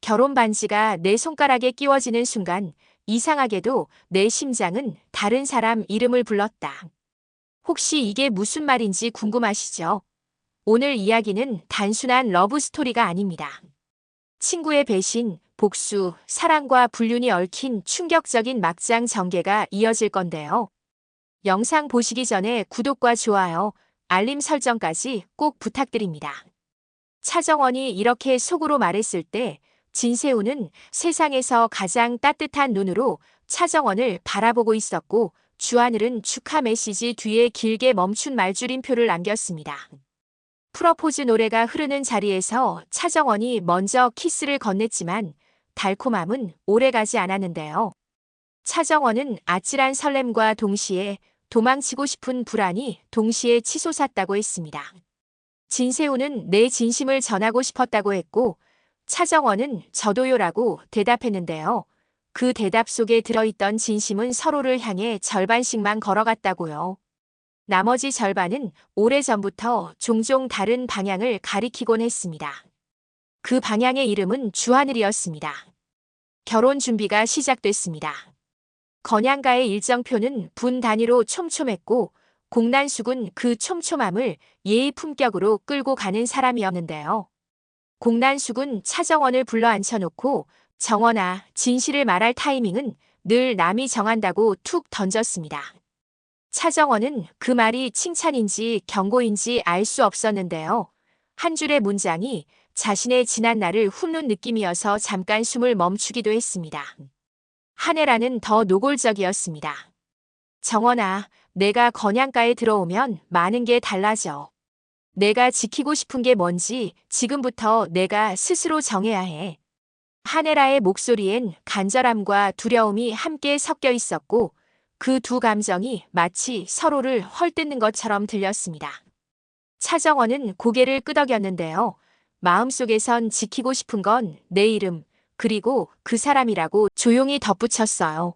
결혼 반지가 내 손가락에 끼워지는 순간 이상하게도 내 심장은 다른 사람 이름을 불렀다. 혹시 이게 무슨 말인지 궁금하시죠? 오늘 이야기는 단순한 러브 스토리가 아닙니다. 친구의 배신, 복수, 사랑과 불륜이 얽힌 충격적인 막장 전개가 이어질 건데요. 영상 보시기 전에 구독과 좋아요, 알림 설정까지 꼭 부탁드립니다. 차정원이 이렇게 속으로 말했을 때 진세우는 세상에서 가장 따뜻한 눈으로 차정원을 바라보고 있었고 주하늘은 축하 메시지 뒤에 길게 멈춘 말줄임표를 남겼습니다. 프러포즈 노래가 흐르는 자리에서 차정원이 먼저 키스를 건넸지만 달콤함은 오래가지 않았는데요. 차정원은 아찔한 설렘과 동시에 도망치고 싶은 불안이 동시에 치솟았다고 했습니다. 진세우는 내 진심을 전하고 싶었다고 했고 차정원은 저도요라고 대답했는데요. 그 대답 속에 들어있던 진심은 서로를 향해 절반씩만 걸어갔다고요. 나머지 절반은 오래전부터 종종 다른 방향을 가리키곤 했습니다. 그 방향의 이름은 주하늘이었습니다. 결혼 준비가 시작됐습니다. 건양가의 일정표는 분 단위로 촘촘했고 공난숙은 그 촘촘함을 예의 품격으로 끌고 가는 사람이었는데요. 공난숙은 차정원을 불러 앉혀놓고 정원아, 진실을 말할 타이밍은 늘 남이 정한다고 툭 던졌습니다. 차정원은 그 말이 칭찬인지 경고인지 알 수 없었는데요. 한 줄의 문장이 자신의 지난 날을 훑는 느낌이어서 잠깐 숨을 멈추기도 했습니다. 한 해라는 더 노골적이었습니다. 정원아, 내가 건양가에 들어오면 많은 게 달라져. 내가 지키고 싶은 게 뭔지 지금부터 내가 스스로 정해야 해. 한혜라의 목소리엔 간절함과 두려움이 함께 섞여 있었고 그 두 감정이 마치 서로를 헐뜯는 것처럼 들렸습니다. 차정원은 고개를 끄덕였는데요. 마음속에선 지키고 싶은 건 내 이름, 그리고 그 사람이라고 조용히 덧붙였어요.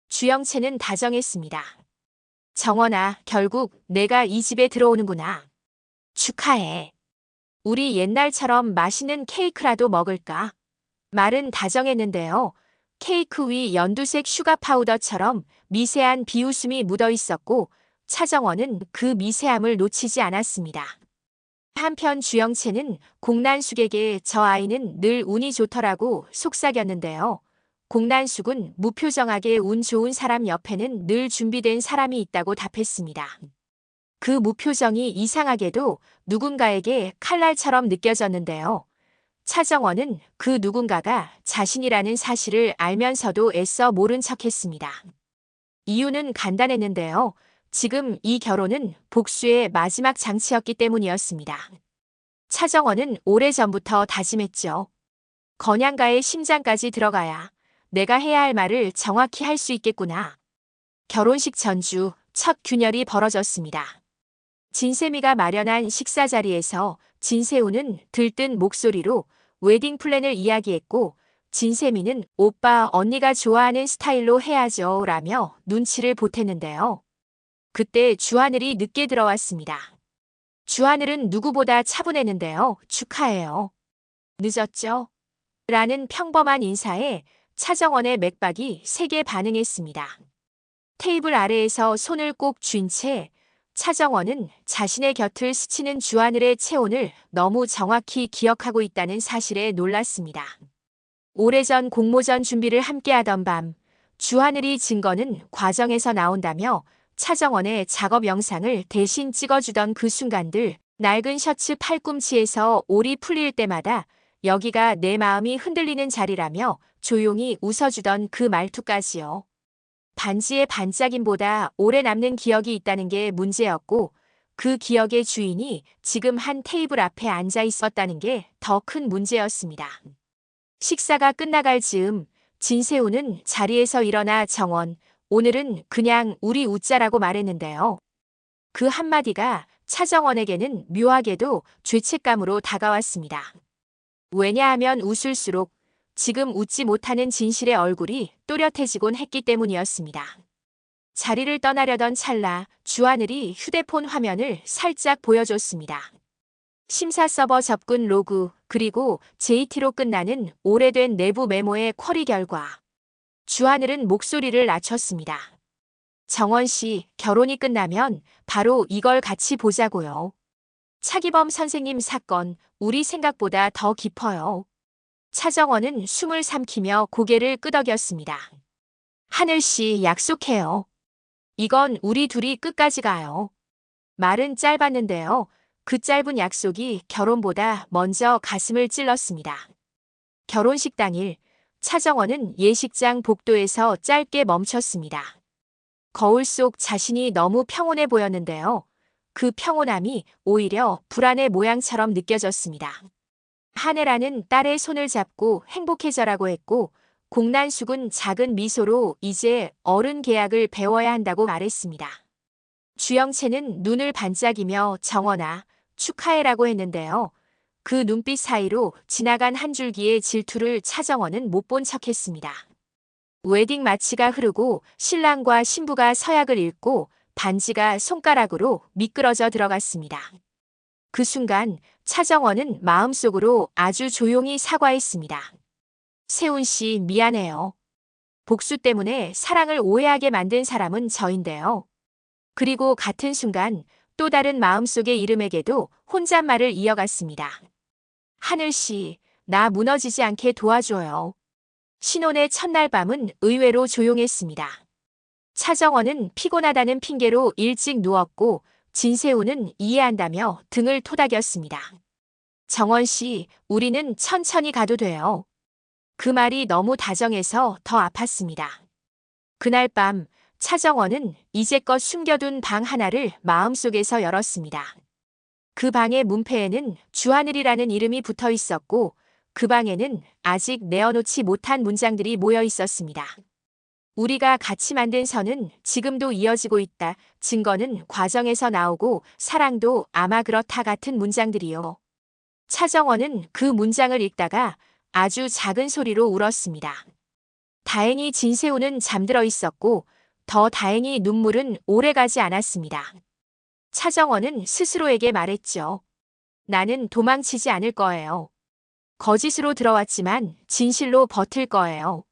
주영채는 다정했습니다. 정원아, 결국 내가 이 집에 들어오는구나. 축하해. 우리 옛날처럼 맛있는 케이크라도 먹을까? 말은 다정했는데요. 케이크 위 연두색 슈가 파우더처럼 미세한 비웃음이 묻어 있었고 차정원은 그 미세함을 놓치지 않았습니다. 한편 주영채는 공난숙에게 저 아이는 늘 운이 좋더라고 속삭였는데요. 공난숙은 무표정하게 운 좋은 사람 옆에는 늘 준비된 사람이 있다고 답했습니다. 그 무표정이 이상하게도 누군가에게 칼날처럼 느껴졌는데요. 차정원은 그 누군가가 자신이라는 사실을 알면서도 애써 모른 척했습니다. 이유는 간단했는데요. 지금 이 결혼은 복수의 마지막 장치였기 때문이었습니다. 차정원은 오래전부터 다짐했죠. 건양가의 심장까지 들어가야 내가 해야 할 말을 정확히 할 수 있겠구나. 결혼식 전주 첫 균열이 벌어졌습니다. 진세미가 마련한 식사 자리에서 진세우는 들뜬 목소리로 웨딩 플랜을 이야기했고 진세미는 오빠 언니가 좋아하는 스타일로 해야죠 라며 눈치를 보탰는데요. 그때 주하늘이 늦게 들어왔습니다. 주하늘은 누구보다 차분했는데요. 축하해요. 늦었죠? 라는 평범한 인사에 차정원의 맥박이 세게 반응했습니다. 테이블 아래에서 손을 꼭 쥔 채 차정원은 자신의 곁을 스치는 주하늘의 체온을 너무 정확히 기억하고 있다는 사실에 놀랐습니다. 오래전 공모전 준비를 함께하던 밤, 주하늘이 증거는 과정에서 나온다며 차정원의 작업 영상을 대신 찍어주던 그 순간들, 낡은 셔츠 팔꿈치에서 올이 풀릴 때마다 여기가 내 마음이 흔들리는 자리라며 조용히 웃어주던 그 말투까지요. 반지의 반짝임보다 오래 남는 기억이 있다는 게 문제였고 그 기억의 주인이 지금 한 테이블 앞에 앉아 있었다는 게 더 큰 문제였습니다. 식사가 끝나갈 즈음 진세우는 자리에서 일어나 정원, 오늘은 그냥 우리 웃자라고 말했는데요. 그 한마디가 차정원에게는 묘하게도 죄책감으로 다가왔습니다. 왜냐하면 웃을수록 지금 웃지 못하는 진실의 얼굴이 또렷해지곤 했기 때문이었습니다. 자리를 떠나려던 찰나 주하늘이 휴대폰 화면을 살짝 보여줬습니다. 심사 서버 접근 로그, 그리고 JT로 끝나는 오래된 내부 메모의 쿼리 결과. 주하늘은 목소리를 낮췄습니다. 정원 씨, 결혼이 끝나면 바로 이걸 같이 보자고요. 차기범 선생님 사건, 우리 생각보다 더 깊어요. 차정원은 숨을 삼키며 고개를 끄덕였습니다. 하늘 씨, 약속해요. 이건 우리 둘이 끝까지 가요. 말은 짧았는데요. 그 짧은 약속이 결혼보다 먼저 가슴을 찔렀습니다. 결혼식 당일, 차정원은 예식장 복도에서 짧게 멈췄습니다. 거울 속 자신이 너무 평온해 보였는데요. 그 평온함이 오히려 불안의 모양처럼 느껴졌습니다. 한혜라는 딸의 손을 잡고 행복해져라고 했고, 공난숙은 작은 미소로 이제 어른 계약을 배워야 한다고 말했습니다. 주영채는 눈을 반짝이며 정원아, 축하해라고 했는데요. 그 눈빛 사이로 지나간 한 줄기의 질투를 차정원은 못 본 척했습니다. 웨딩 마치가 흐르고 신랑과 신부가 서약을 읽고 반지가 손가락으로 미끄러져 들어갔습니다. 그 순간 차정원은 마음속으로 아주 조용히 사과했습니다. 세훈 씨, 미안해요. 복수 때문에 사랑을 오해하게 만든 사람은 저인데요. 그리고 같은 순간 또 다른 마음속의 이름에게도 혼잣말을 이어갔습니다. 하늘 씨, 나 무너지지 않게 도와줘요. 신혼의 첫날 밤은 의외로 조용했습니다. 차정원은 피곤하다는 핑계로 일찍 누웠고 진세우는 이해한다며 등을 토닥였습니다. 정원 씨, 우리는 천천히 가도 돼요. 그 말이 너무 다정해서 더 아팠습니다. 그날 밤 차정원은 이제껏 숨겨둔 방 하나를 마음속에서 열었습니다. 그 방의 문패에는 주하늘이라는 이름이 붙어 있었고 그 방에는 아직 내어놓지 못한 문장들이 모여 있었습니다. 우리가 같이 만든 선은 지금도 이어지고 있다. 증거는 과정에서 나오고 사랑도 아마 그렇다 같은 문장들이요. 차정원은 그 문장을 읽다가 아주 작은 소리로 울었습니다. 다행히 진세우는 잠들어 있었고 더 다행히 눈물은 오래가지 않았습니다. 차정원은 스스로에게 말했죠. 나는 도망치지 않을 거예요. 거짓으로 들어왔지만 진실로 버틸 거예요.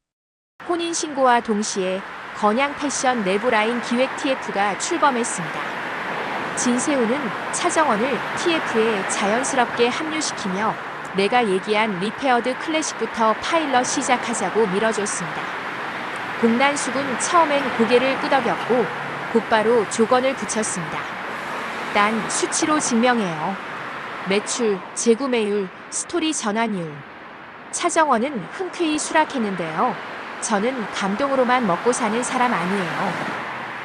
혼인신고와 동시에 건양 패션 내부 라인 기획 TF가 출범했습니다. 진세우는 차정원을 TF에 자연스럽게 합류시키며 내가 얘기한 리페어드 클래식부터 파일럿 시작하자고 밀어줬습니다. 공난숙은 처음엔 고개를 끄덕였고 곧바로 조건을 붙였습니다. 단 수치로 증명해요. 매출, 재구매율, 스토리 전환율. 차정원은 흔쾌히 수락했는데요. 저는 감동으로만 먹고 사는 사람 아니에요.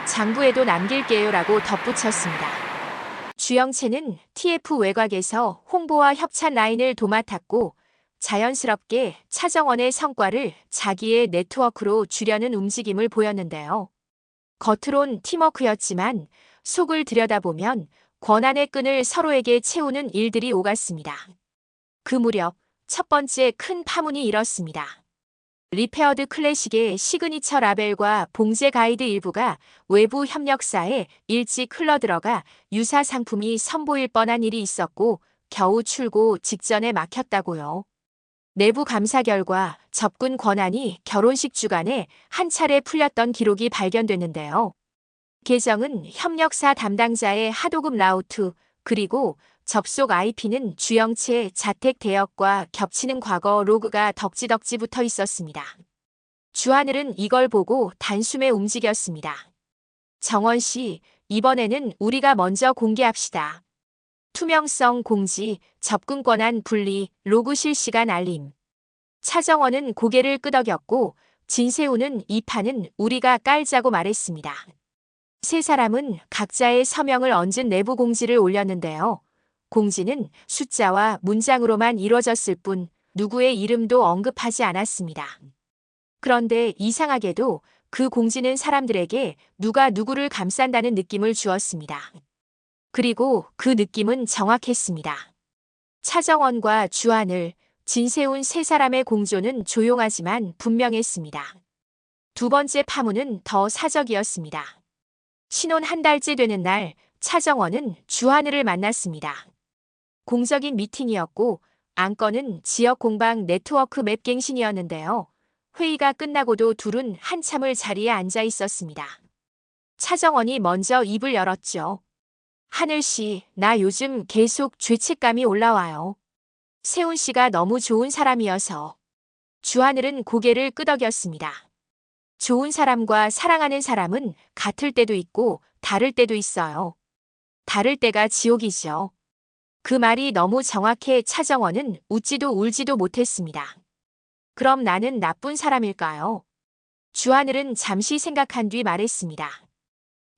장부에도 남길게요라고 덧붙였습니다. 주영채는 TF 외곽에서 홍보와 협찬 라인을 도맡았고 자연스럽게 차정원의 성과를 자기의 네트워크로 주려는 움직임을 보였는데요. 겉으론 팀워크였지만 속을 들여다보면 권한의 끈을 서로에게 채우는 일들이 오갔습니다. 그 무렵 첫 번째 큰 파문이 일었습니다. 리페어드 클래식의 시그니처 라벨과 봉제 가이드 일부가 외부 협력사에 일찍 흘러들어가 유사 상품이 선보일 뻔한 일이 있었고 겨우 출고 직전에 막혔다고요. 내부 감사 결과 접근 권한이 결혼식 주간에 한 차례 풀렸던 기록이 발견됐는데요. 계정은 협력사 담당자의 하도급 라우트, 그리고 접속 IP는 주영채 자택 대역과 겹치는 과거 로그가 덕지덕지 붙어 있었습니다. 주하늘은 이걸 보고 단숨에 움직였습니다. 정원 씨, 이번에는 우리가 먼저 공개합시다. 투명성 공지, 접근 권한 분리, 로그 실시간 알림. 차정원은 고개를 끄덕였고 진세우는 이 판은 우리가 깔자고 말했습니다. 세 사람은 각자의 서명을 얹은 내부 공지를 올렸는데요. 공지는 숫자와 문장으로만 이루어졌을 뿐 누구의 이름도 언급하지 않았습니다. 그런데 이상하게도 그 공지는 사람들에게 누가 누구를 감싼다는 느낌을 주었습니다. 그리고 그 느낌은 정확했습니다. 차정원과 주하늘, 진세훈 세 사람의 공조는 조용하지만 분명했습니다. 두 번째 파문은 더 사적이었습니다. 신혼 한 달째 되는 날 차정원은 주하늘을 만났습니다. 공적인 미팅이었고 안건은 지역 공방 네트워크 맵 갱신이었는데요. 회의가 끝나고도 둘은 한참을 자리에 앉아 있었습니다. 차정원이 먼저 입을 열었죠. 하늘 씨, 나 요즘 계속 죄책감이 올라와요. 세훈 씨가 너무 좋은 사람이어서. 주하늘은 고개를 끄덕였습니다. 좋은 사람과 사랑하는 사람은 같을 때도 있고 다를 때도 있어요. 다를 때가 지옥이죠. 그 말이 너무 정확해 차정원은 웃지도 울지도 못했습니다. 그럼 나는 나쁜 사람일까요? 주하늘은 잠시 생각한 뒤 말했습니다.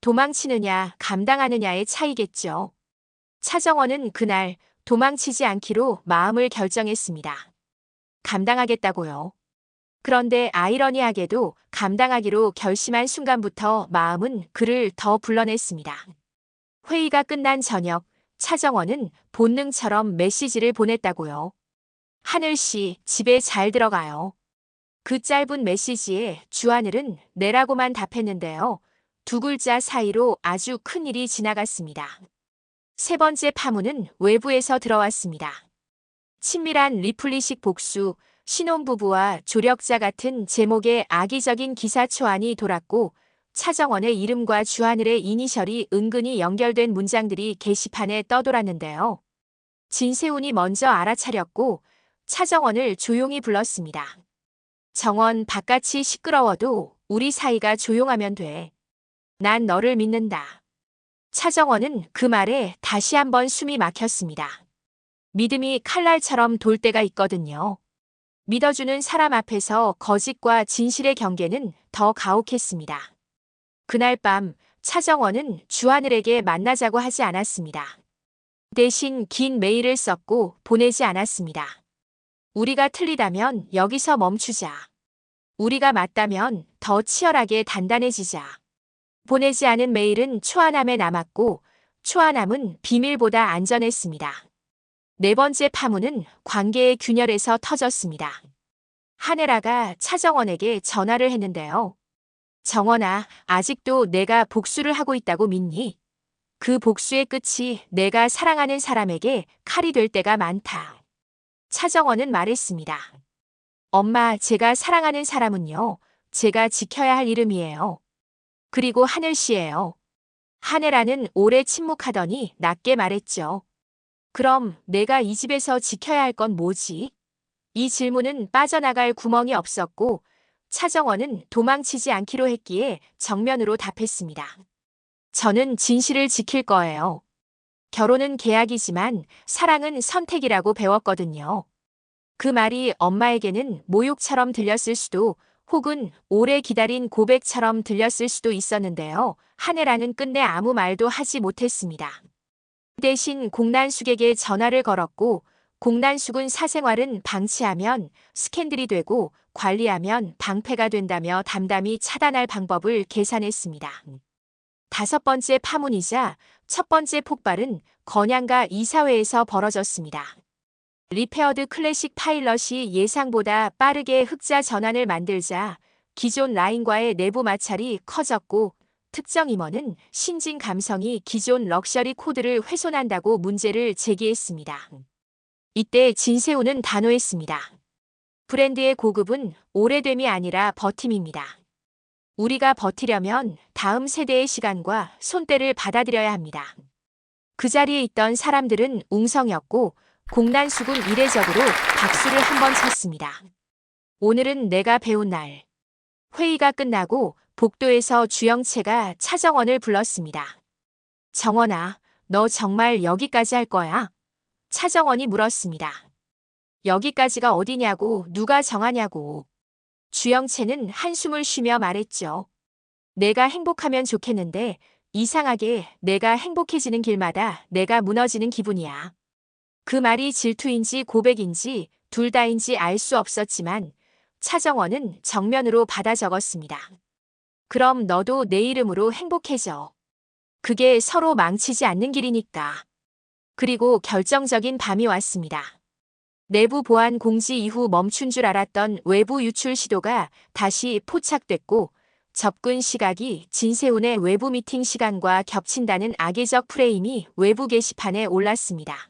도망치느냐, 감당하느냐의 차이겠죠. 차정원은 그날 도망치지 않기로 마음을 결정했습니다. 감당하겠다고요. 그런데 아이러니하게도 감당하기로 결심한 순간부터 마음은 그를 더 불러냈습니다. 회의가 끝난 저녁, 차정원은 본능처럼 메시지를 보냈다고요. 하늘 씨, 집에 잘 들어가요. 그 짧은 메시지에 주하늘은 네라고만 답했는데요. 두 글자 사이로 아주 큰 일이 지나갔습니다. 세 번째 파문은 외부에서 들어왔습니다. 친밀한 리플리식 복수, 신혼부부와 조력자 같은 제목의 악의적인 기사 초안이 돌았고 차정원의 이름과 주하늘의 이니셜이 은근히 연결된 문장들이 게시판에 떠돌았는데요. 진세훈이 먼저 알아차렸고 차정원을 조용히 불렀습니다. 정원, 바깥이 시끄러워도 우리 사이가 조용하면 돼. 난 너를 믿는다. 차정원은 그 말에 다시 한번 숨이 막혔습니다. 믿음이 칼날처럼 돌 때가 있거든요. 믿어주는 사람 앞에서 거짓과 진실의 경계는 더 가혹했습니다. 그날 밤 차정원은 주하늘에게 만나자고 하지 않았습니다. 대신 긴 메일을 썼고 보내지 않았습니다. 우리가 틀리다면 여기서 멈추자. 우리가 맞다면 더 치열하게 단단해지자. 보내지 않은 메일은 초안함에 남았고 초안함은 비밀보다 안전했습니다. 네 번째 파문은 관계의 균열에서 터졌습니다. 한혜라가 차정원에게 전화를 했는데요. 정원아, 아직도 내가 복수를 하고 있다고 믿니? 그 복수의 끝이 내가 사랑하는 사람에게 칼이 될 때가 많다. 차정원은 말했습니다. 엄마, 제가 사랑하는 사람은요, 제가 지켜야 할 이름이에요. 그리고 하늘 씨예요. 한혜라는 오래 침묵하더니 낮게 말했죠. 그럼 내가 이 집에서 지켜야 할 건 뭐지? 이 질문은 빠져나갈 구멍이 없었고 차정원은 도망치지 않기로 했기에 정면으로 답했습니다. 저는 진실을 지킬 거예요. 결혼은 계약이지만 사랑은 선택이라고 배웠거든요. 그 말이 엄마에게는 모욕처럼 들렸을 수도 혹은 오래 기다린 고백처럼 들렸을 수도 있었는데요. 한혜라는 끝내 아무 말도 하지 못했습니다. 대신 공난숙에게 전화를 걸었고 공난숙은 사생활은 방치하면 스캔들이 되고 관리하면 방패가 된다며 담담히 차단할 방법을 계산했습니다. 다섯 번째 파문이자 첫 번째 폭발은 건양가 이사회에서 벌어졌습니다. 리페어드 클래식 파일럿이 예상보다 빠르게 흑자 전환을 만들자 기존 라인과의 내부 마찰이 커졌고 특정 임원은 신진 감성이 기존 럭셔리 코드를 훼손한다고 문제를 제기했습니다. 이때 진세훈은 단호했습니다. 브랜드의 고급은 오래됨이 아니라 버팀입니다. 우리가 버티려면 다음 세대의 시간과 손때를 받아들여야 합니다. 그 자리에 있던 사람들은 웅성였고 공난숙은 이례적으로 박수를 한번 쳤습니다. 오늘은 내가 배운 날. 회의가 끝나고 복도에서 주영채가 차정원을 불렀습니다. 정원아, 너 정말 여기까지 할 거야? 차정원이 물었습니다. 여기까지가 어디냐고, 누가 정하냐고. 주영채는 한숨을 쉬며 말했죠. 내가 행복하면 좋겠는데 이상하게 내가 행복해지는 길마다 내가 무너지는 기분이야. 그 말이 질투인지 고백인지 둘 다인지 알 수 없었지만 차정원은 정면으로 받아 적었습니다. 그럼 너도 내 이름으로 행복해져. 그게 서로 망치지 않는 길이니까. 그리고 결정적인 밤이 왔습니다. 내부 보안 공지 이후 멈춘 줄 알았던 외부 유출 시도가 다시 포착됐고 접근 시각이 진세훈의 외부 미팅 시간과 겹친다는 악의적 프레임이 외부 게시판에 올랐습니다.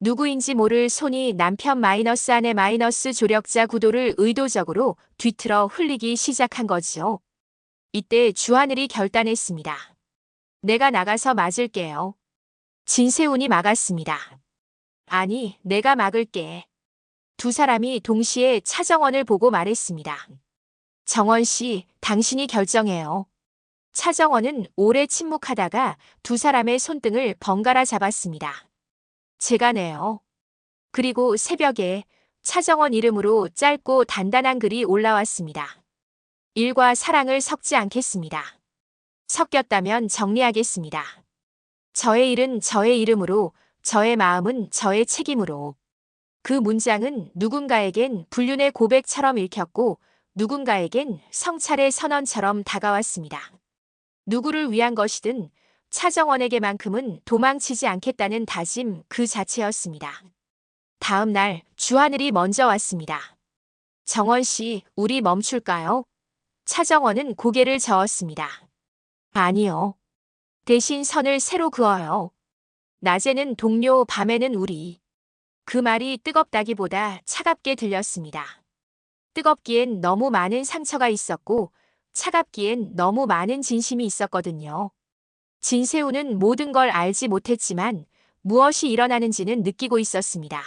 누구인지 모를 손이 남편 마이너스 아내 마이너스 조력자 구도를 의도적으로 뒤틀어 흘리기 시작한 거지요. 이때 주하늘이 결단했습니다. 내가 나가서 맞을게요. 진세훈이 막았습니다. 아니, 내가 막을게. 두 사람이 동시에 차정원을 보고 말했습니다. 정원 씨, 당신이 결정해요. 차정원은 오래 침묵하다가 두 사람의 손등을 번갈아 잡았습니다. 제가 내요. 그리고 새벽에 차정원 이름으로 짧고 단단한 글이 올라왔습니다. 일과 사랑을 섞지 않겠습니다. 섞였다면 정리하겠습니다. 저의 일은 저의 이름으로, 저의 마음은 저의 책임으로. 그 문장은 누군가에겐 불륜의 고백처럼 읽혔고 누군가에겐 성찰의 선언처럼 다가왔습니다. 누구를 위한 것이든 차정원에게만큼은 도망치지 않겠다는 다짐 그 자체였습니다. 다음 날 주하늘이 먼저 왔습니다. 정원 씨, 우리 멈출까요? 차정원은 고개를 저었습니다. 아니요. 대신 선을 새로 그어요. 낮에는 동료, 밤에는 우리. 그 말이 뜨겁다기보다 차갑게 들렸습니다. 뜨겁기엔 너무 많은 상처가 있었고 차갑기엔 너무 많은 진심이 있었거든요. 진세우는 모든 걸 알지 못했지만 무엇이 일어나는지는 느끼고 있었습니다.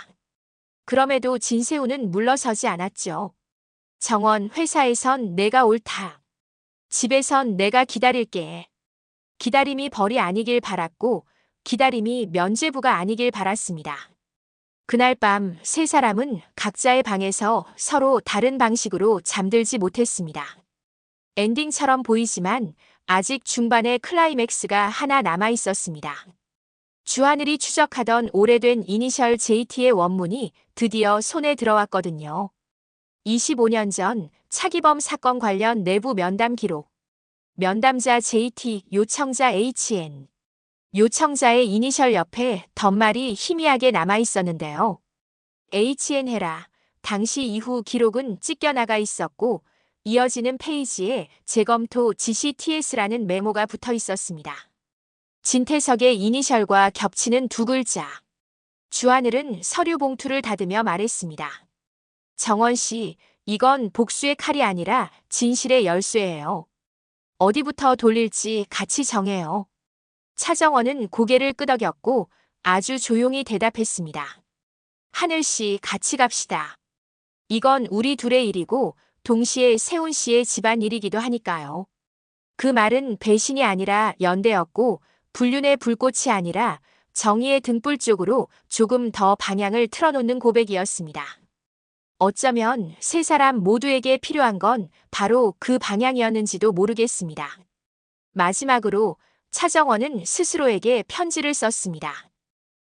그럼에도 진세우는 물러서지 않았죠. 정원, 회사에선 내가 옳다. 집에선 내가 기다릴게. 기다림이 벌이 아니길 바랐고 기다림이 면죄부가 아니길 바랐습니다. 그날 밤 세 사람은 각자의 방에서 서로 다른 방식으로 잠들지 못했습니다. 엔딩처럼 보이지만 아직 중반의 클라이맥스가 하나 남아 있었습니다. 주하늘이 추적하던 오래된 이니셜 JT의 원문이 드디어 손에 들어왔거든요. 25년 전 차기범 사건 관련 내부 면담 기록. 면담자 JT, 요청자 HN. 요청자의 이니셜 옆에 덧말이 희미하게 남아 있었는데요. HN 해라. 당시 이후 기록은 찢겨나가 있었고 이어지는 페이지에 재검토 지시 TS라는 메모가 붙어 있었습니다. 진태석의 이니셜과 겹치는 두 글자. 주하늘은 서류 봉투를 닫으며 말했습니다. 정원 씨, 이건 복수의 칼이 아니라 진실의 열쇠예요. 어디부터 돌릴지 같이 정해요. 차정원은 고개를 끄덕였고 아주 조용히 대답했습니다. 하늘 씨, 같이 갑시다. 이건 우리 둘의 일이고 동시에 세훈 씨의 집안 일이기도 하니까요. 그 말은 배신이 아니라 연대였고 불륜의 불꽃이 아니라 정의의 등불 쪽으로 조금 더 방향을 틀어놓는 고백이었습니다. 어쩌면 세 사람 모두에게 필요한 건 바로 그 방향이었는지도 모르겠습니다. 마지막으로 차정원은 스스로에게 편지를 썼습니다.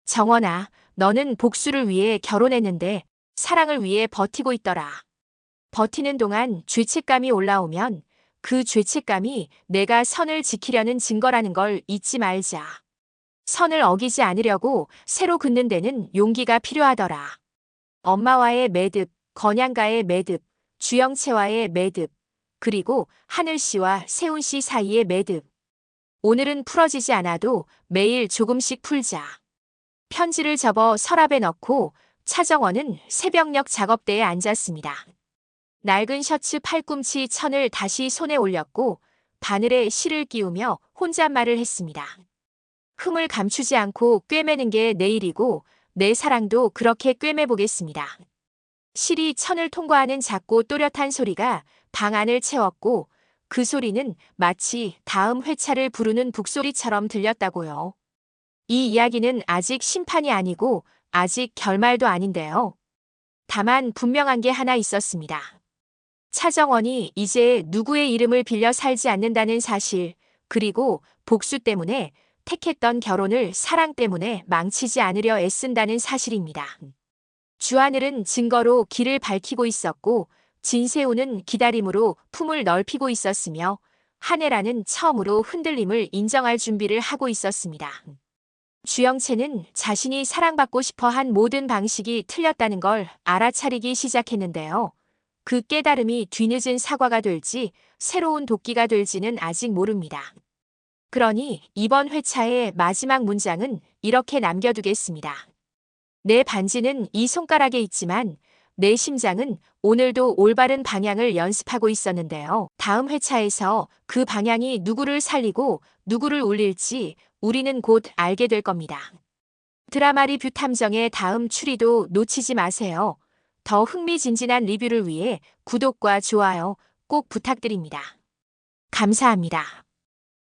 정원아, 너는 복수를 위해 결혼했는데 사랑을 위해 버티고 있더라. 버티는 동안 죄책감이 올라오면 그 죄책감이 내가 선을 지키려는 증거라는 걸 잊지 말자. 선을 어기지 않으려고 새로 긋는 데는 용기가 필요하더라. 엄마와의 매듭, 건양가의 매듭, 주영채와의 매듭, 그리고 하늘 씨와 세훈 씨 사이의 매듭. 오늘은 풀어지지 않아도 매일 조금씩 풀자. 편지를 접어 서랍에 넣고 차정원은 새벽녘 작업대에 앉았습니다. 낡은 셔츠 팔꿈치 천을 다시 손에 올렸고 바늘에 실을 끼우며 혼잣말을 했습니다. 흠을 감추지 않고 꿰매는 게 내 일이고 내 사랑도 그렇게 꿰매보겠습니다. 실이 천을 통과하는 작고 또렷한 소리가 방 안을 채웠고 그 소리는 마치 다음 회차를 부르는 북소리처럼 들렸다고요. 이 이야기는 아직 심판이 아니고 아직 결말도 아닌데요. 다만 분명한 게 하나 있었습니다. 차정원이 이제 누구의 이름을 빌려 살지 않는다는 사실, 그리고 복수 때문에 택했던 결혼을 사랑 때문에 망치지 않으려 애쓴다는 사실입니다. 주하늘은 증거로 길을 밝히고 있었고 진세우는 기다림으로 품을 넓히고 있었으며 한혜라는 처음으로 흔들림을 인정할 준비를 하고 있었습니다. 주영채는 자신이 사랑받고 싶어 한 모든 방식이 틀렸다는 걸 알아차리기 시작했는데요. 그 깨달음이 뒤늦은 사과가 될지 새로운 도끼가 될지는 아직 모릅니다. 그러니 이번 회차의 마지막 문장은 이렇게 남겨두겠습니다. 내 반지는 이 손가락에 있지만 내 심장은 오늘도 올바른 방향을 연습하고 있었는데요. 다음 회차에서 그 방향이 누구를 살리고 누구를 울릴지 우리는 곧 알게 될 겁니다. 드라마 리뷰 탐정의 다음 추리도 놓치지 마세요. 더 흥미진진한 리뷰를 위해 구독과 좋아요 꼭 부탁드립니다. 감사합니다.